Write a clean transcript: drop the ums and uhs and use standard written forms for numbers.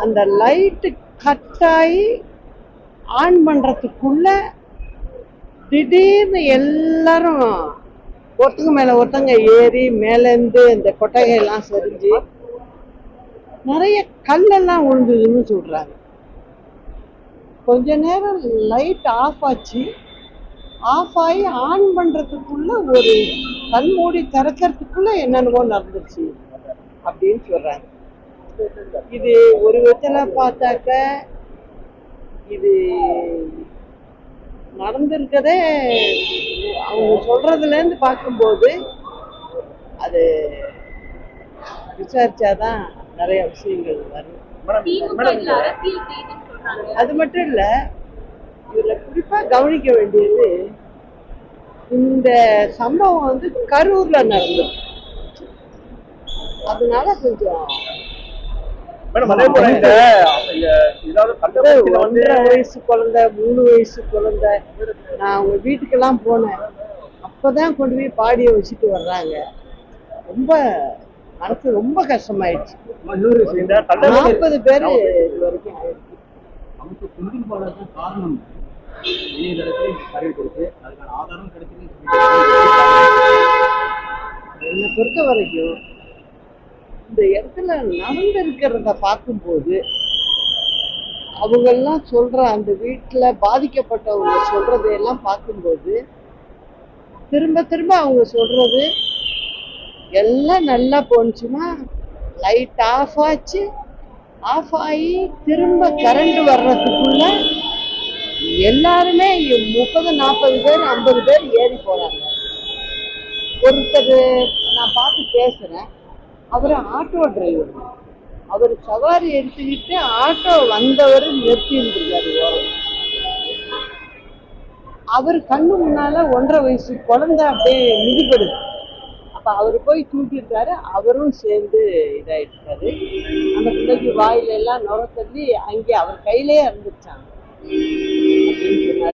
அந்த light கட்டாயி on பண்றதுக்குள்ள திடீர்னு எல்லாரும் ஒருத்தங்க மேல ஒருத்தங்க ஏறி மேலேருந்து இந்த கொட்டகையெல்லாம் சரிஞ்சு நிறைய கல்லெல்லாம் விழுந்ததுன்னு சொல்றாங்க. கொஞ்ச நேரம் லைட் ஆஃப் ஆச்சு. ஆஃப் ஆகி ஆன் பண்றதுக்குள்ள ஒரு கண்மூடி திறக்கிறதுக்குள்ள என்னென்னவோ நடந்துச்சு அப்படின்னு சொல்றாங்க. இது ஒரு விதத்துல பார்த்தாக்க இது நடந்திருக்கதே அவங்க சொல்றதுல இருந்து பார்க்கும்போது அது விசாரிச்சாதான் நிறைய விஷயங்கள் வரும். அது மட்டும் இல்ல, இதுல குறிப்பா கவனிக்க வேண்டியது இந்த சம்பவம் வந்து கரூர்ல நடந்தது. அதனால கொஞ்சம் 1.5 வயசு குழந்தை, 3 வயசு குழந்தை, நான் அவங்க வீட்டுக்கெல்லாம் போனேன். அப்பதான் கொண்டு போய் பாடியை வச்சுட்டு வர்றாங்க. ரொம்ப மனசு ரொம்ப கஷ்டமாயிடுச்சு. 40 பேர் இது வரைக்கும் ஆயிடுச்சு. என்னை பொறுத்த வரைக்கும் இந்த இடத்துல நடந்திருக்கிறத பார்க்கும்போது அவங்கெல்லாம் சொல்ற அந்த வீட்டுல பாதிக்கப்பட்டவங்க சொல்றதையெல்லாம் பார்க்கும்போது திரும்ப திரும்ப அவங்க சொல்றது எல்லாம் நல்லா போனுச்சுன்னா லைட் ஆஃப் ஆச்சு. ஆஃப் ஆகி திரும்ப கரண்ட் வர்றதுக்குள்ள எல்லாருமே 30-40 பேர் 50 பேர் ஏறி போறாங்க. ஒருத்தர் நான் பார்த்து பேசுறேன். அவர் ஆட்டோ டிரைவர். அவர் சவாரி எடுத்துக்கிட்டு ஆட்டோ வந்தவர் நிறுத்தி இருந்திருக்காரு ஓரம். அவர் கண்ணு முன்னால 1.5 வயசு குழந்தை அப்படியே மிதிப்படுது. அப்ப அவரு போய் தூக்கிட்டாரு. அவரும் சேர்ந்து இதாயிட்டாரு. அந்த பிள்ளைக்கு வாயில எல்லாம் நுர தள்ளி அங்கே அவர் கையிலேயே இருந்துச்சாங்க அப்படின்னு சொன்னாரு.